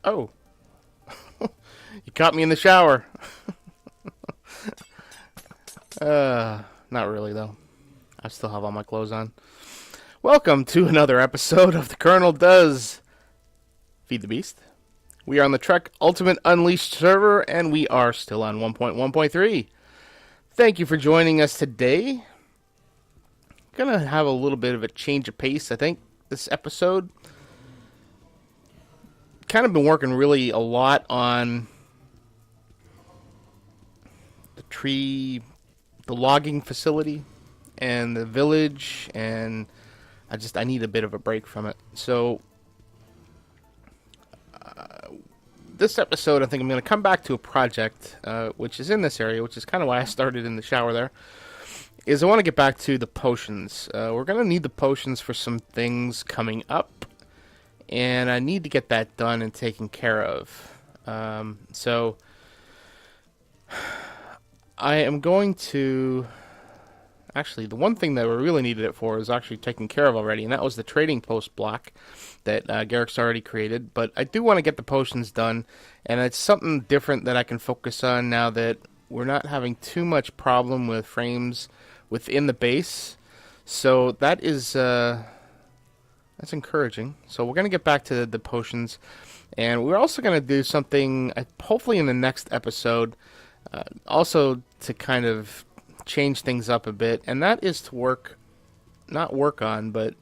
Oh, you caught me in the shower. Not really though. I still have all my clothes on. Welcome to another episode of the Kerrnel Does Feed the Beast. We are on the Trek Ultimate Unleashed server, and we are still on 1.1.3. Thank you for joining us today. Gonna have a little bit of a change of pace, I think, this episode. Kind of been working really a lot on the logging facility and the village, and I need a bit of a break from it. So this episode, I think I'm going to come back to a project which is in this area, which is kind of why I started in the shower there, is I want to get back to the potions. We're going to need the potions for some things coming up, and I need to get that done and taken care of. So I am going to... Actually, the one thing that we really needed it for is actually taken care of already, and that was the trading post block that Garrick's already created. But I do want to get the potions done, and it's something different that I can focus on now that we're not having too much problem with frames within the base. So that is that's encouraging. So we're going to get back to the potions, and we're also going to do something hopefully in the next episode, also to kind of change things up a bit, and that is to not work on, but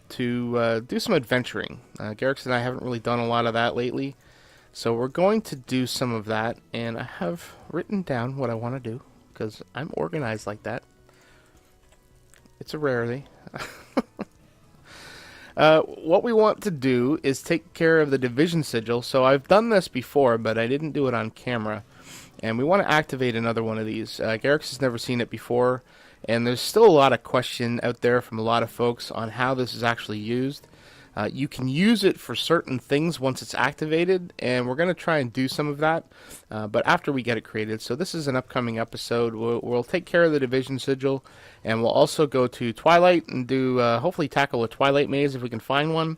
to do some adventuring. Garrick's and I haven't really done a lot of that lately, so we're going to do some of that, and I have written down what I want to do, because I'm organized like that. It's a rarity. What we want to do is take care of the division sigil. So I've done this before, but I didn't do it on camera. And we want to activate another one of these. Garrick's has never seen it before, and there's still a lot of question out there from a lot of folks on how this is actually used. You can use it for certain things once it's activated, and we're going to try and do some of that, but after we get it created. So this is an upcoming episode. We'll take care of the division sigil, and we'll also go to Twilight and do hopefully tackle a Twilight maze if we can find one,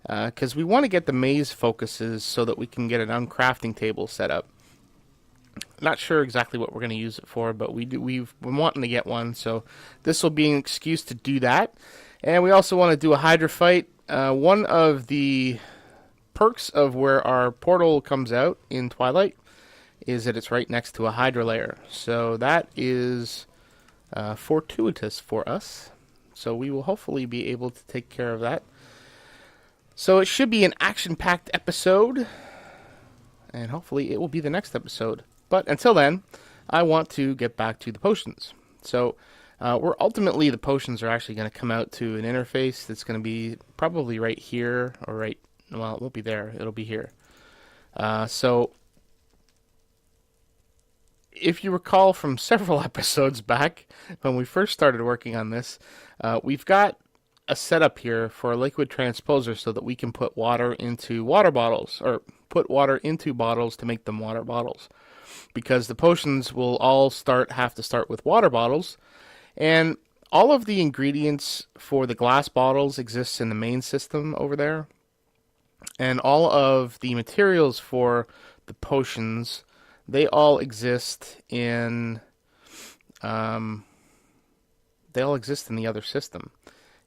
because we want to get the maze focuses so that we can get an uncrafting table set up. Not sure exactly what we're going to use it for, but we've been wanting to get one, so this will be an excuse to do that. And we also want to do a Hydra fight. One of the perks of where our portal comes out in Twilight is that it's right next to a Hydra layer, so that is fortuitous for us. So we will hopefully be able to take care of that. So it should be an action-packed episode, and hopefully it will be the next episode. But until then, I want to get back to the potions. So the potions are actually going to come out to an interface that's going to be probably right here, or it won't be there, it'll be here. So if you recall from several episodes back, when we first started working on this, we've got a setup here for a liquid transposer so that we can put water into water bottles, or put water into bottles to make them water bottles. Because the potions will all have to start with water bottles, and all of the ingredients for the glass bottles exists in the main system over there, and all of the materials for the potions, they all exist in the other system.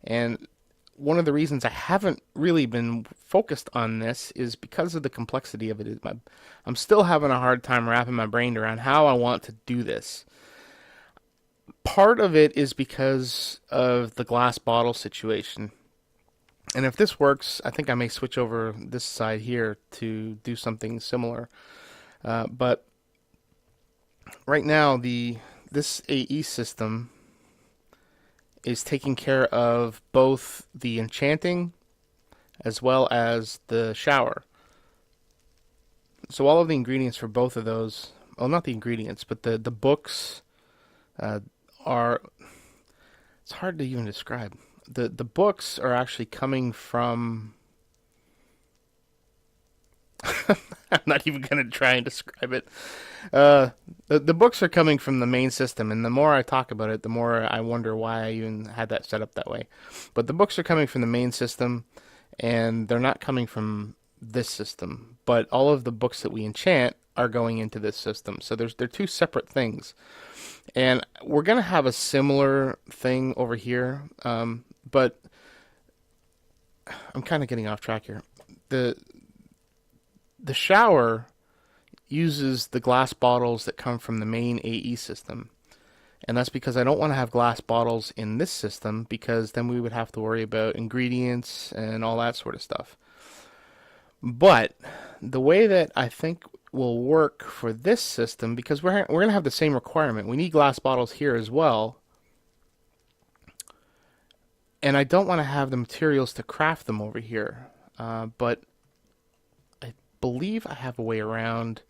And one of the reasons I haven't really been focused on this is because of the complexity of it. I'm still having a hard time wrapping my brain around how I want to do this. Part of it is because of the glass bottle situation. And if this works, I think I may switch over this side here to do something similar. But right now, this AE system is taking care of both the enchanting as well as the shower. So all of the ingredients for both of those, well, not the ingredients, but the books are, it's hard to even describe. The books are actually coming from I'm not even going to try and describe it. The books are coming from the main system, and the more I talk about it, the more I wonder why I even had that set up that way. But the books are coming from the main system, and they're not coming from this system. but all of the books that we enchant are going into this system. So they're two separate things. And we're going to have a similar thing over here, but I'm kind of getting off track here. The shower uses the glass bottles that come from the main AE system. And that's because I don't want to have glass bottles in this system, because then we would have to worry about ingredients and all that sort of stuff. But the way that I think will work for this system, because we're going to have the same requirement. We need glass bottles here as well. And I don't want to have the materials to craft them over here. But I believe I have a way around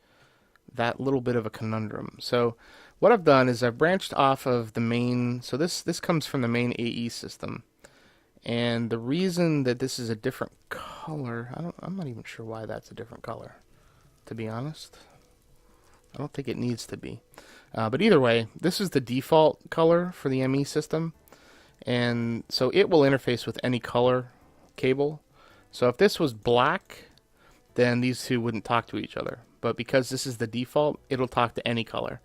that little bit of a conundrum. So what I've done is I've branched off of the main, so this comes from the main AE system. And the reason that this is a different color, I'm not even sure why that's a different color, to be honest. I don't think it needs to be. But either way, this is the default color for the ME system. And so it will interface with any color cable. So if this was black, then these two wouldn't talk to each other. But because this is the default, it'll talk to any color.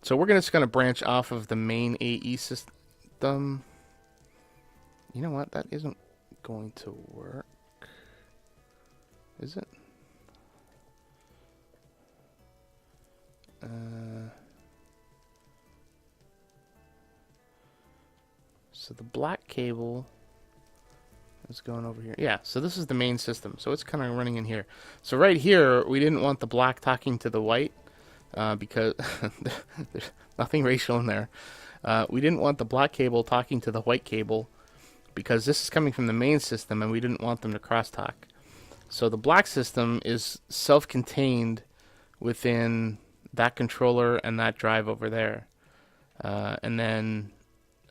So we're just going to branch off of the main AE system. You know what? That isn't going to work. Is it? So the black cable is going over here. Yeah, so this is the main system. So it's kind of running in here. So right here, we didn't want the black talking to the white because there's nothing racial in there. We didn't want the black cable talking to the white cable because this is coming from the main system and we didn't want them to crosstalk. So the black system is self-contained within that controller and that drive over there. And then,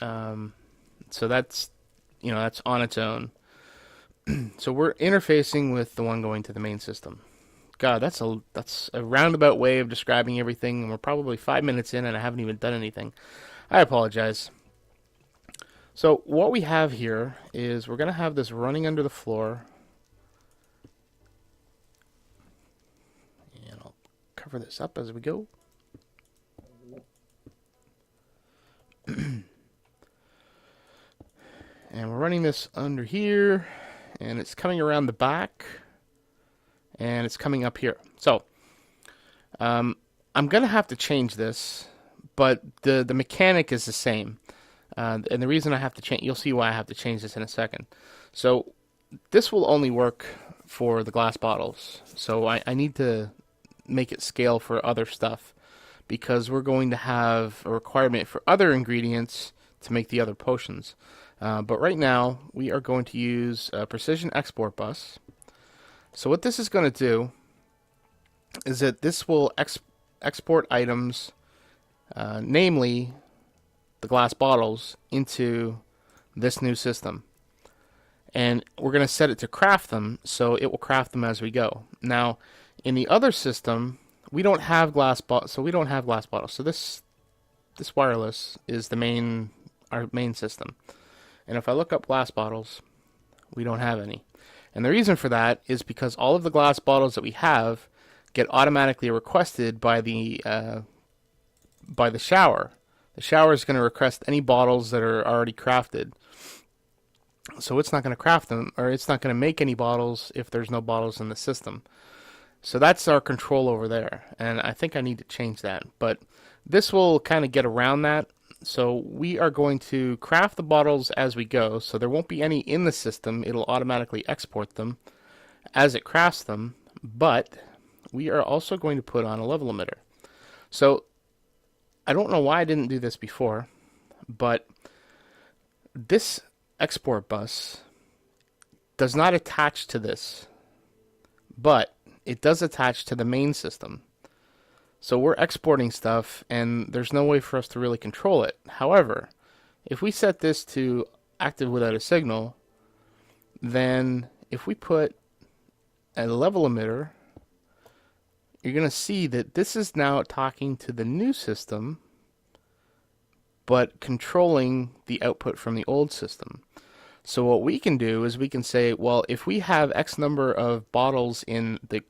so that's, that's on its own. So we're interfacing with the one going to the main system. God, that's a roundabout way of describing everything, and we're probably 5 minutes in and I haven't even done anything. I apologize. So what we have here is we're going to have this running under the floor. And I'll cover this up as we go. And we're running this under here, and it's coming around the back, and it's coming up here. So I'm going to have to change this, but the mechanic is the same. And the reason I have to change, you'll see why I have to change this in a second. So this will only work for the glass bottles. So I need to make it scale for other stuff, because we're going to have a requirement for other ingredients to make the other potions. But right now, we are going to use a precision export bus. So what this is going to do is that this will export items, namely the glass bottles, into this new system. And we're going to set it to craft them, so it will craft them as we go. Now, in the other system, we don't have glass bottles, so we don't have glass bottles. So this wireless is our main system. And if I look up glass bottles, we don't have any. And the reason for that is because all of the glass bottles that we have get automatically requested by the shower. The shower is going to request any bottles that are already crafted. So it's not going to craft them, or it's not going to make any bottles if there's no bottles in the system. So that's our control over there. And I think I need to change that. But this will kind of get around that. So we are going to craft the bottles as we go, so there won't be any in the system. It'll automatically export them as it crafts them, but we are also going to put on a level emitter. So I don't know why I didn't do this before, but this export bus does not attach to this, but it does attach to the main system. So we're exporting stuff, and there's no way for us to really control it. However, if we set this to active without a signal, then if we put a level emitter, you're going to see that this is now talking to the new system, but controlling the output from the old system. So what we can do is we can say, well, if we have X number of bottles in the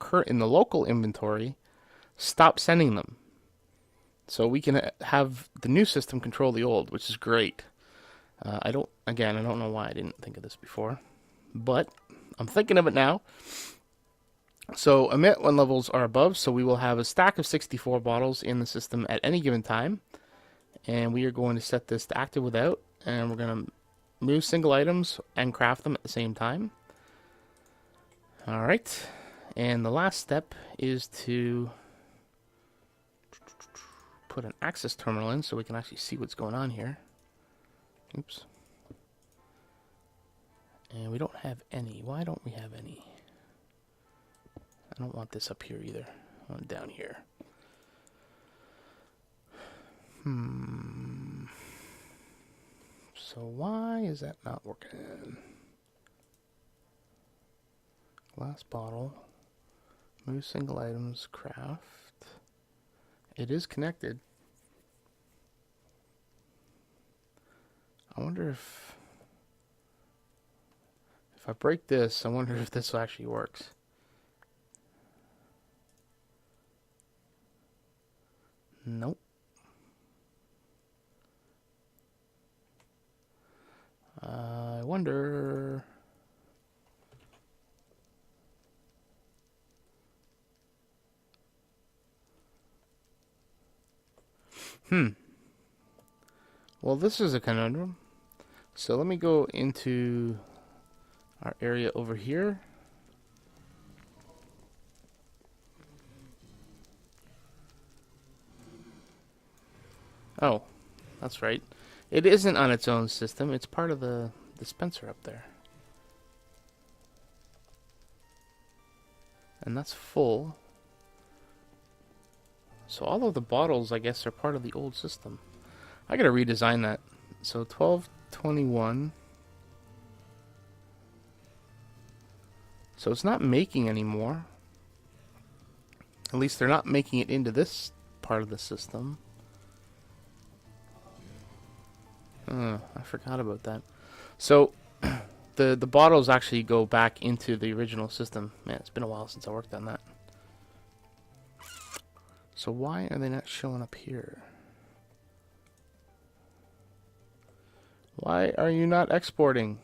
local inventory, stop sending them. So we can have the new system control the old, which is great. I don't know why I didn't think of this before, but I'm thinking of it now. So emit when levels are above, so we will have a stack of 64 bottles in the system at any given time, and we are going to set this to active without, and we're going to move single items and craft them at the same time. Alright, and the last step is to put an access terminal in so we can actually see what's going on here. Oops. And we don't have any. Why don't we have any? I don't want this up here either. I want it down here. So why is that not working? Glass bottle. Move single items. Craft. It is connected. I wonder if I break this, I wonder if this actually works. Nope. I wonder. Well, this is a conundrum. So let me go into our area over here. Oh, that's right. It isn't on its own system. It's part of the dispenser up there. And that's full. So all of the bottles, I guess, are part of the old system. I gotta redesign that. So 1221. So it's not making anymore. At least they're not making it into this part of the system. I forgot about that. So the bottles actually go back into the original system. Man, it's been a while since I worked on that. So why are they not showing up here? Why are you not exporting?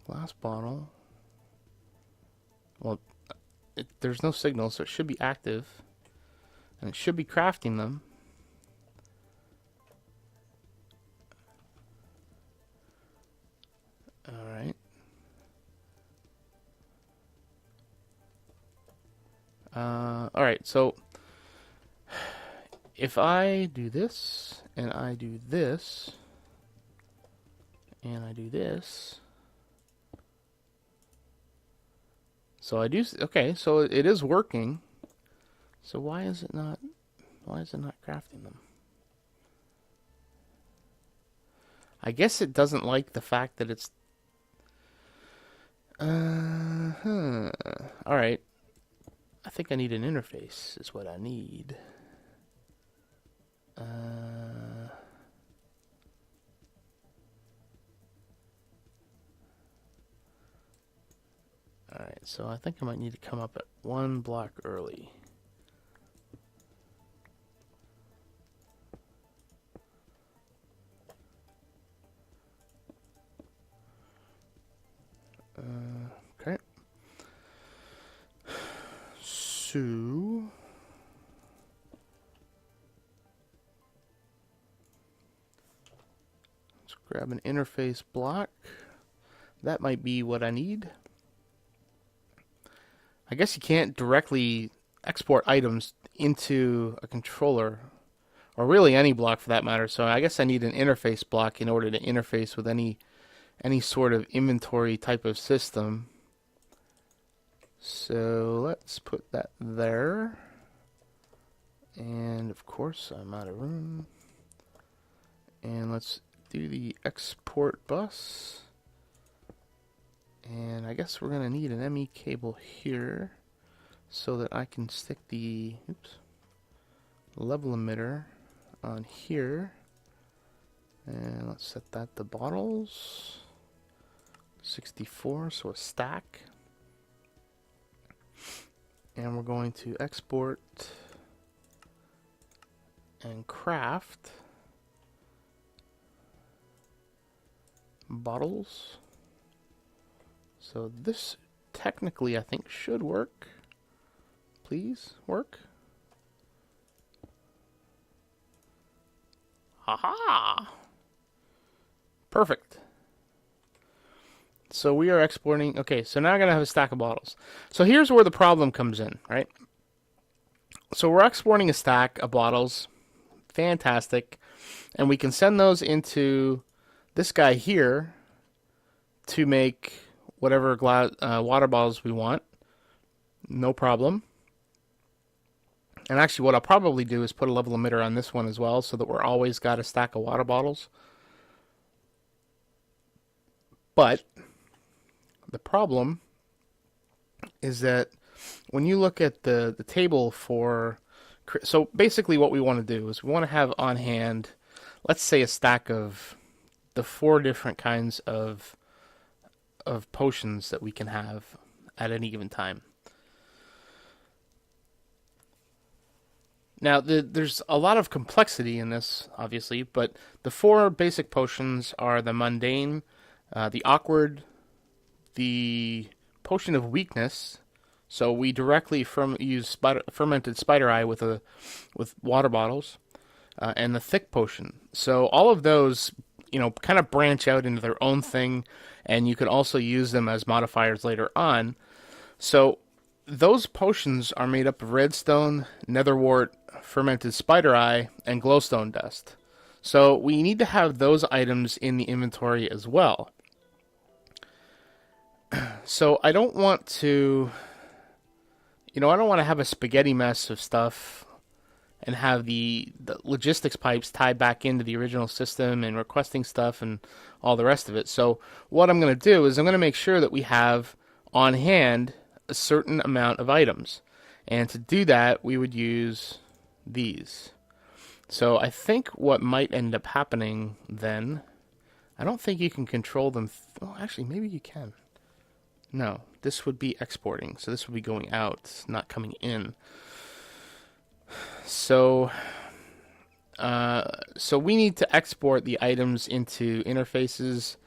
Glass bottle. Well, there's no signal, so it should be active. And it should be crafting them. Alright. Alright, so if I do this, and I do this, and I do this, so I do, okay, so it is working. So why is it not crafting them? I guess it doesn't like the fact that it's, alright. I think I need an interface, is what I need. Alright, so I think I might need to come up at one block early. Okay. So let's grab an interface block. That might be what I need. I guess you can't directly export items into a controller, or really any block for that matter. So I guess I need an interface block in order to interface with any sort of inventory type of system. So let's put that there. And of course, I'm out of room. And let's do the export bus. And I guess we're going to need an ME cable here so that I can stick the level emitter on here. And let's set that to bottles. 64, so a stack. And we're going to export and craft bottles. So this technically I think should work. Please work. Haha! Perfect. So we are exporting. Okay, so now I'm going to have a stack of bottles. So here's where the problem comes in, right? So we're exporting a stack of bottles. Fantastic. And we can send those into this guy here to make whatever water bottles we want. No problem. And actually what I'll probably do is put a level emitter on this one as well so that we're always got a stack of water bottles. But the problem is that when you look at the table for... So basically what we want to do is we want to have on hand, let's say, a stack of the 4 different kinds of potions that we can have at any given time. Now, there's a lot of complexity in this, obviously, but the 4 basic potions are the mundane, the awkward, the potion of weakness. So we directly use fermented spider eye with water bottles, and the thick potion. So all of those, kind of branch out into their own thing, and you can also use them as modifiers later on. So those potions are made up of redstone, netherwort, fermented spider eye, and glowstone dust. So we need to have those items in the inventory as well. So I don't want to, I don't want to have a spaghetti mess of stuff and have the logistics pipes tied back into the original system and requesting stuff and all the rest of it. So what I'm going to do is I'm going to make sure that we have on hand a certain amount of items. And to do that, we would use these. So I think what might end up happening then, I don't think you can control them. Oh, actually, maybe you can. No, this would be exporting. So this would be going out, not coming in. So we need to export the items into interfaces,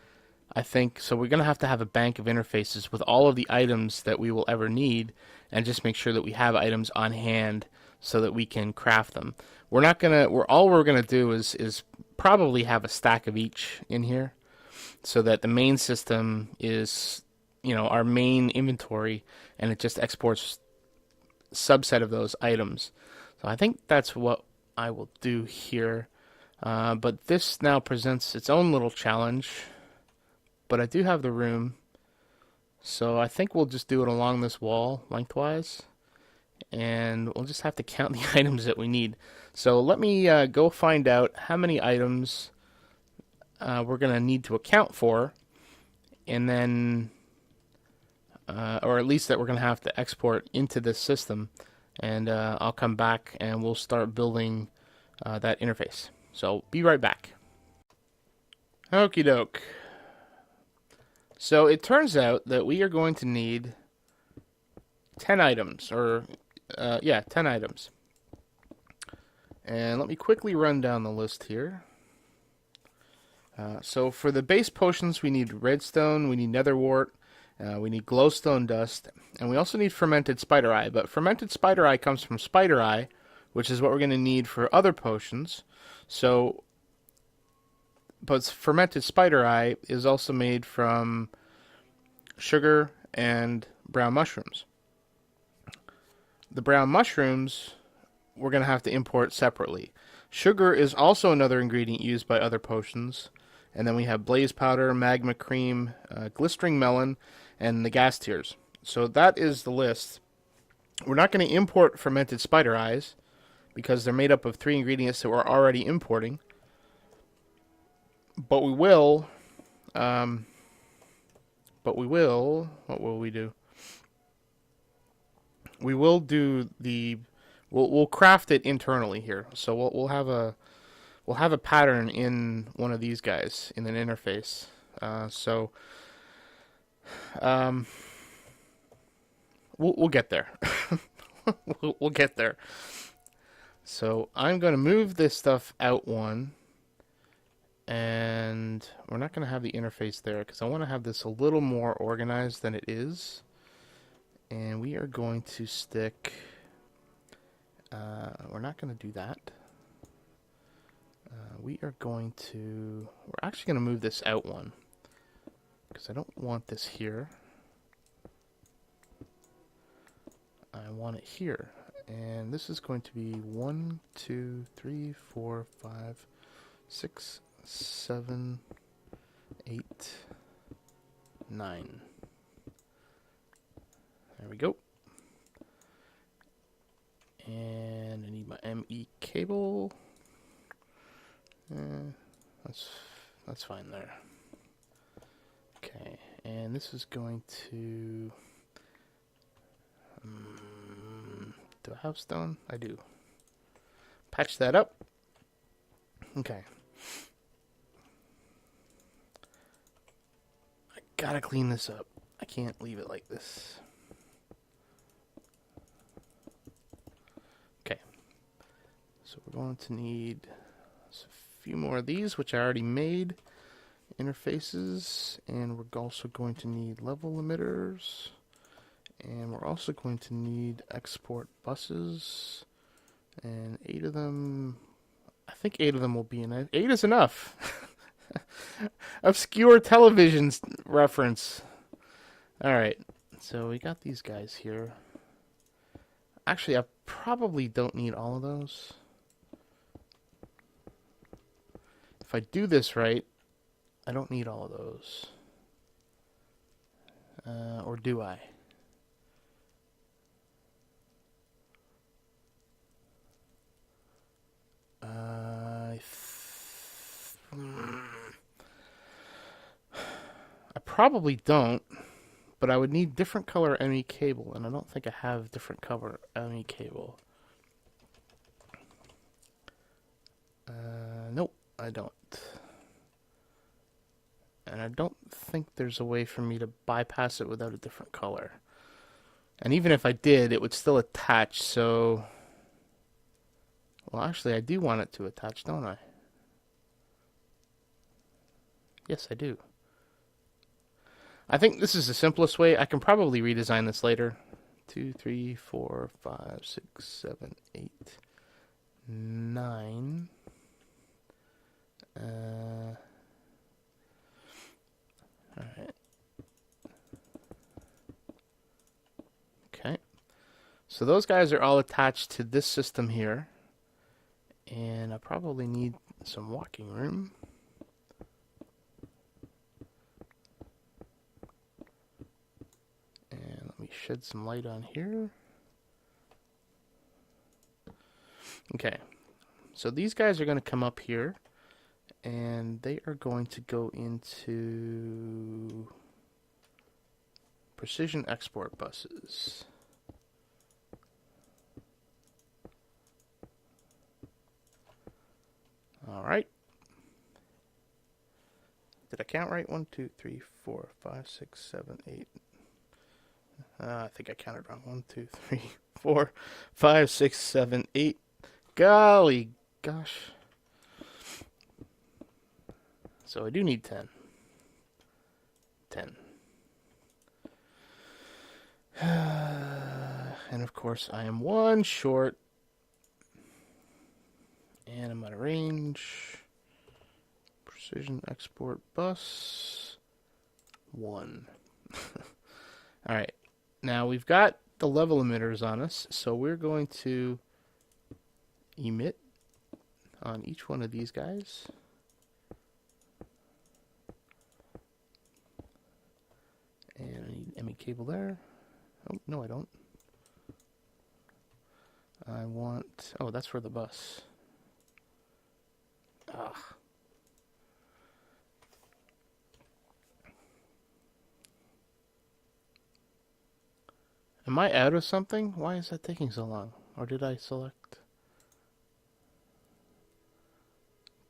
I think. So we're going to have a bank of interfaces with all of the items that we will ever need, and just make sure that we have items on hand so that we can craft them. All we're gonna do is probably have a stack of each in here, so that the main system is, our main inventory, and it just exports a subset of those items. So I think that's what I will do here. But this now presents its own little challenge. But I do have the room, so I think we'll just do it along this wall lengthwise, and we'll just have to count the items that we need. So let me go find out how many items we're going to need to account for, and then, or at least that we're going to have to export into this system, and I'll come back and we'll start building that interface. So be right back. Okie doke. So it turns out that we are going to need 10 items, 10 items. And let me quickly run down the list here. So for the base potions, we need redstone, we need netherwort, we need glowstone dust, and we also need fermented spider eye. But fermented spider eye comes from spider eye, which is what we're going to need for other potions. But fermented spider eye is also made from sugar and brown mushrooms. The brown mushrooms we're going to have to import separately. Sugar is also another ingredient used by other potions. And then we have blaze powder, magma cream, glistering melon, and the gas tears. So that is the list. We're not going to import fermented spider eyes because they're made up of 3 ingredients that we're already importing. But we will, what will we do? We will do we'll craft it internally here. So we'll have a we'll have a pattern in one of these guys in an interface. So um, we'll get there. We'll get there. So I'm going to move this stuff out one, and we're not going to have the interface there because I want to have this a little more organized than it is. And we are going to stick, we're not going to do that. We're actually going to move this out one because I don't want this here. I want it here. And this is going to be 1, 2, 3, 4, 5, 6, 7, 8, 9. There we go. And I need my ME cable. That's fine there. Okay, and this is going to... do I have stone? I do. Patch that up. Okay. I gotta clean this up. I can't leave it like this. Okay. So we're going to need a few more of these, which I already made. Interfaces. And we're also going to need level emitters. And we're also going to need export buses, and 8 of them, I think 8 of them will be in it. 8 is enough. Obscure television reference. Alright, so we got these guys here. Actually, I probably don't need all of those. If I do this right, I don't need all of those. Or do I? I probably don't, but I would need different color ME cable, and I don't think I have different color ME cable. Nope, I don't. And I don't think there's a way for me to bypass it without a different color. And even if I did, it would still attach, so... Well, actually, I do want it to attach, don't I? Yes, I do. I think this is the simplest way. I can probably redesign this later. 2, 3, 4, 5, 6, 7, 8, 9. Alright. Okay. So those guys are all attached to this system here. And I probably need some walking room. And let me shed some light on here. Okay, so these guys are going to come up here, and they are going to go into precision export buses. All right. Did I count right? 1, 2, 3, 4, 5, 6, 7, 8. I think I counted wrong. 1, 2, 3, 4, 5, 6, 7, 8. Golly gosh. So I do need 10. 10. And of course I am 1 short. And I'm out of range. Precision export bus 1. Alright. Now we've got the level emitters on us, so we're going to emit on each one of these guys. And I need ME cable there. Oh, no I don't. I want... Oh, that's for the bus. Ugh. Am I out of something? Why is that taking so long? Or did I select?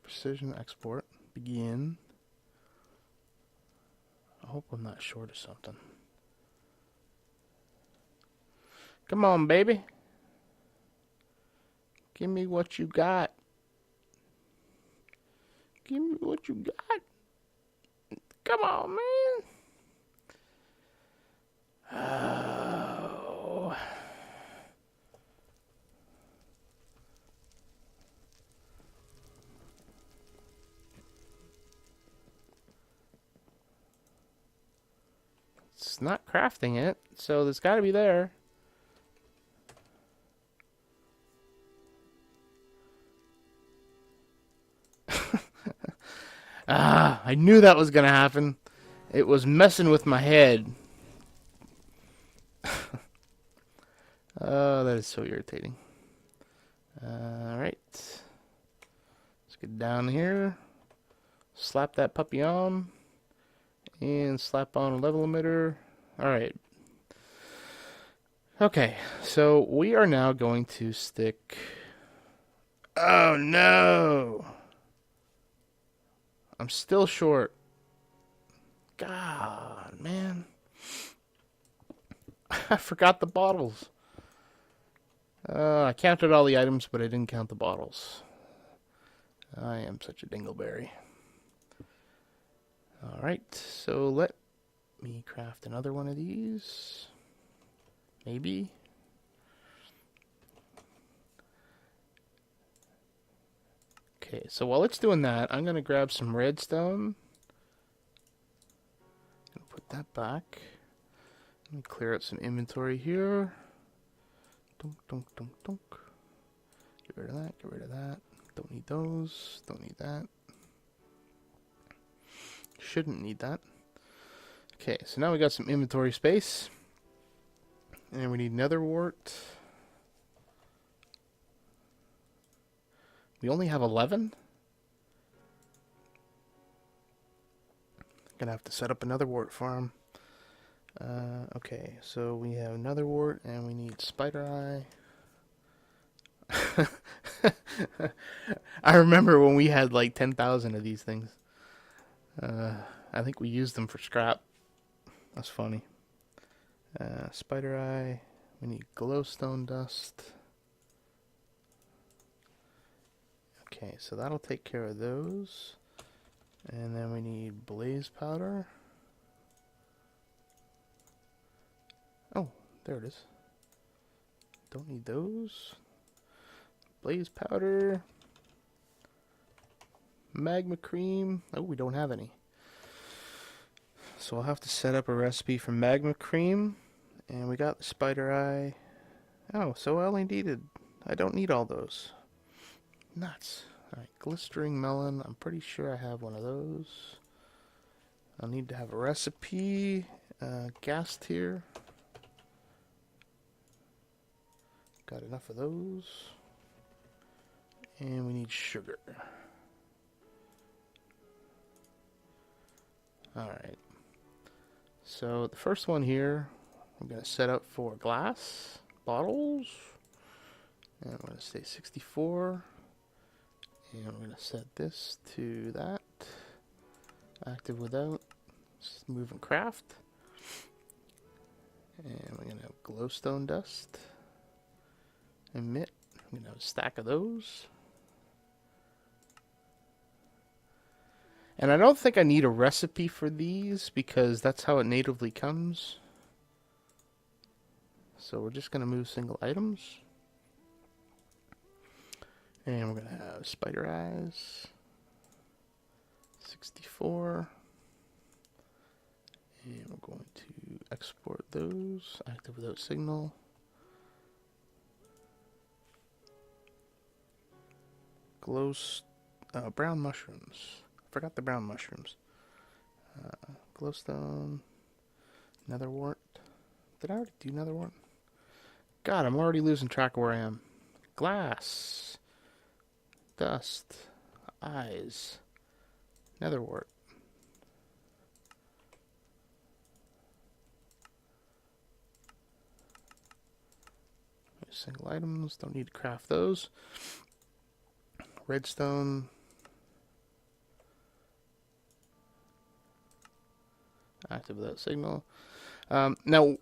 precision export. Begin. I hope I'm not short of something. Come on, baby. Give me what you got. Give me what you got. Come on, man. Oh. It's not crafting it, so there's got to be there. I knew that was going to happen. It was messing with my head. Oh, that is so irritating. Alright. Let's get down here. Slap that puppy on. And slap on a level emitter. Alright. Okay, so we are now going to stick... Oh no! I'm still short. God, man. I forgot the bottles. I counted all the items, but I didn't count the bottles. I am such a dingleberry. Alright, so let me craft another one of these. Maybe. Okay, so while it's doing that, I'm going to grab some redstone. And put that back. Let me clear out some inventory here. Dunk, dunk, dunk, dunk. Get rid of that, get rid of that. Don't need those, don't need that. Shouldn't need that. Okay, so now we got some inventory space. And we need nether wart. We only have 11? Gonna have to set up another wart farm. Okay, so we have another wart and we need spider eye. I remember when we had like 10,000 of these things. I think we used them for scrap. That's funny. Spider eye. We need glowstone dust. Okay, so that'll take care of those. And then we need blaze powder. Oh, there it is. Don't need those. Blaze powder. Magma cream. Oh, we don't have any. So I'll have to set up a recipe for magma cream. And we got the spider eye. Oh, so I only needed... I don't need all those. Nuts. Alright, glistering melon. I'm pretty sure I have one of those. I'll need to have a recipe. Gas tier. Got enough of those. And we need sugar. Alright. So the first one here, I'm going to set up for glass bottles. And I'm going to say 64. And we're going to set this to that. Active without. Move and craft. And we're going to have glowstone dust. Emit. I'm going to have a stack of those. And I don't think I need a recipe for these because that's how it natively comes. So we're just going to move single items. And we're going to have spider eyes. 64. And we're going to export those. Active without signal. Brown mushrooms. Forgot the brown mushrooms. Glowstone. Nether wart. Did I already do nether wart? God, I'm already losing track of where I am. Glass. Dust. Eyes. Nether wart. Single items. Don't need to craft those. Redstone. Active without signal. Now,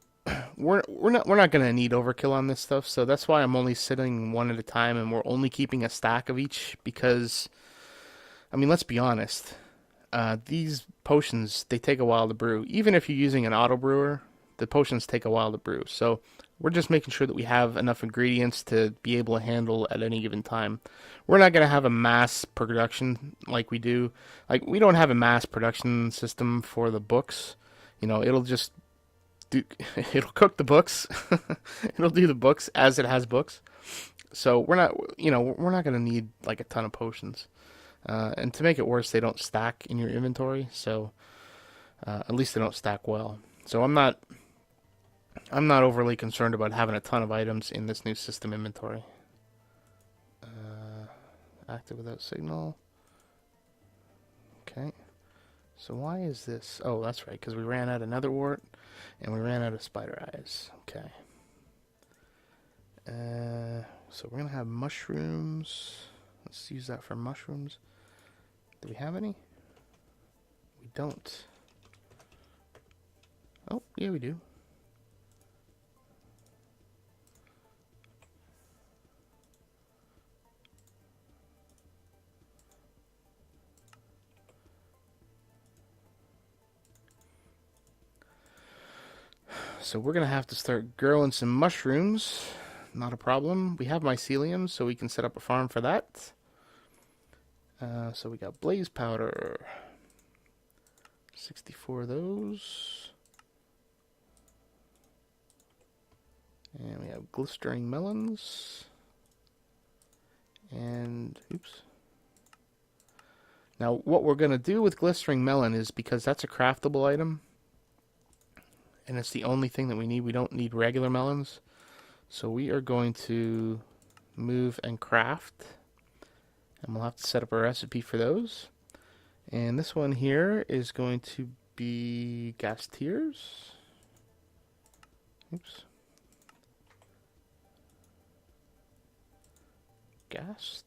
we're not gonna need overkill on this stuff, so that's why I'm only sitting one at a time, and we're only keeping a stack of each because, I mean, let's be honest. These potions, they take a while to brew. Even if you're using an auto brewer, the potions take a while to brew. So we're just making sure that we have enough ingredients to be able to handle at any given time. We're not going to have a mass production like we do. Like, we don't have a mass production system for the books. You know, it'll just do, it'll cook the books. It'll do the books as it has books. So we're not going to need like a ton of potions. And to make it worse, they don't stack in your inventory, so at least they don't stack well. So I'm not overly concerned about having a ton of items in this new system inventory. Active without signal. Okay. So why is this? Oh, that's right, because we ran out of nether wart, and we ran out of spider eyes. Okay. So we're gonna have mushrooms. Let's use that for mushrooms. Do we have any? We don't. Oh, yeah, we do. So we're going to have to start growing some mushrooms. Not a problem. We have mycelium, so we can set up a farm for that. So we got blaze powder. 64 of those. And we have glistering melons. And, oops. Now, what we're going to do with glistering melon is, because that's a craftable item, and it's the only thing that we need. We don't need regular melons. So we are going to move and craft. And we'll have to set up a recipe for those. And this one here is going to be gas tiers. Oops. Gast.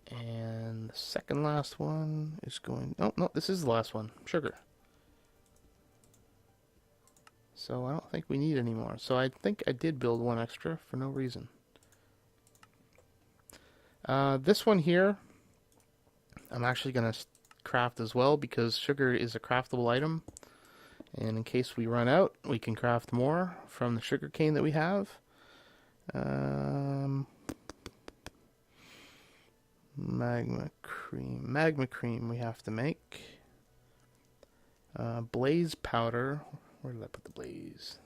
And the second last one is going... Oh, no, this is the last one. Sugar. So I don't think we need any more. So I think I did build one extra for no reason. This one here, I'm actually going to craft as well, because sugar is a craftable item. And in case we run out, we can craft more from the sugar cane that we have. Magma cream we have to make. Blaze powder. Where did I put the blaze?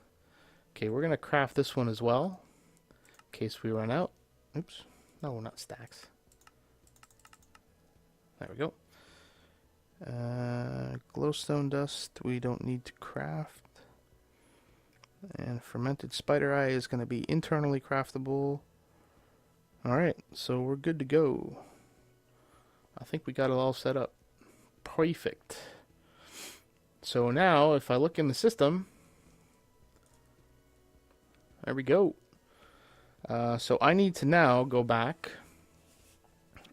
Okay, we're going to craft this one as well, in case we run out. Oops. No, not stacks. There we go. Glowstone dust we don't need to craft. And fermented spider eye is going to be internally craftable. Alright, so we're good to go. I think we got it all set up. Perfect. So now, if I look in the system, there we go. So I need to now go back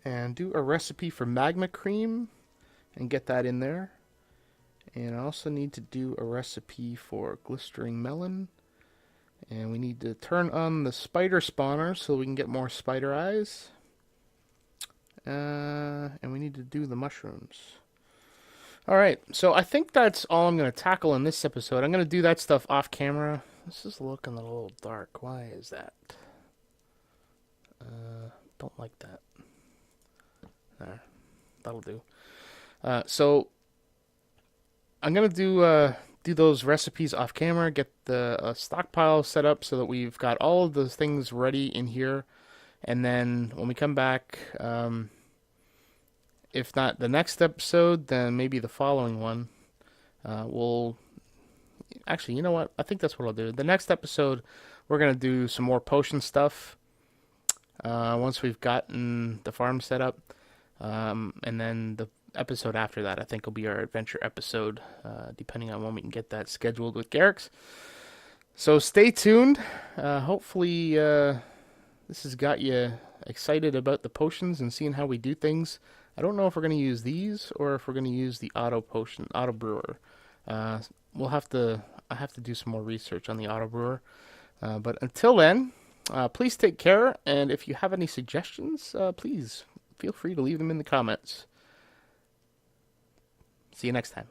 and do a recipe for magma cream and get that in there. And I also need to do a recipe for glistering melon. And we need to turn on the spider spawner so we can get more spider eyes. And we need to do the mushrooms. Alright, so I think that's all I'm going to tackle in this episode. I'm going to do that stuff off camera. This is looking a little dark. Why is that? Don't like that. There. That'll do. So I'm going to do those recipes off camera, get the stockpile set up so that we've got all of those things ready in here. And then when we come back, if not the next episode, then maybe the following one, we'll... Actually, you know what? I think that's what I'll do. The next episode, we're going to do some more potion stuff once we've gotten the farm set up. And then the episode after that, I think, will be our adventure episode, depending on when we can get that scheduled with Garrix. So stay tuned. Hopefully this has got you excited about the potions and seeing how we do things. I don't know if we're going to use these or if we're going to use the auto brewer. Uh, we'll have to. I have to do some more research on the auto brewer. But until then, please take care. And if you have any suggestions, please feel free to leave them in the comments. See you next time.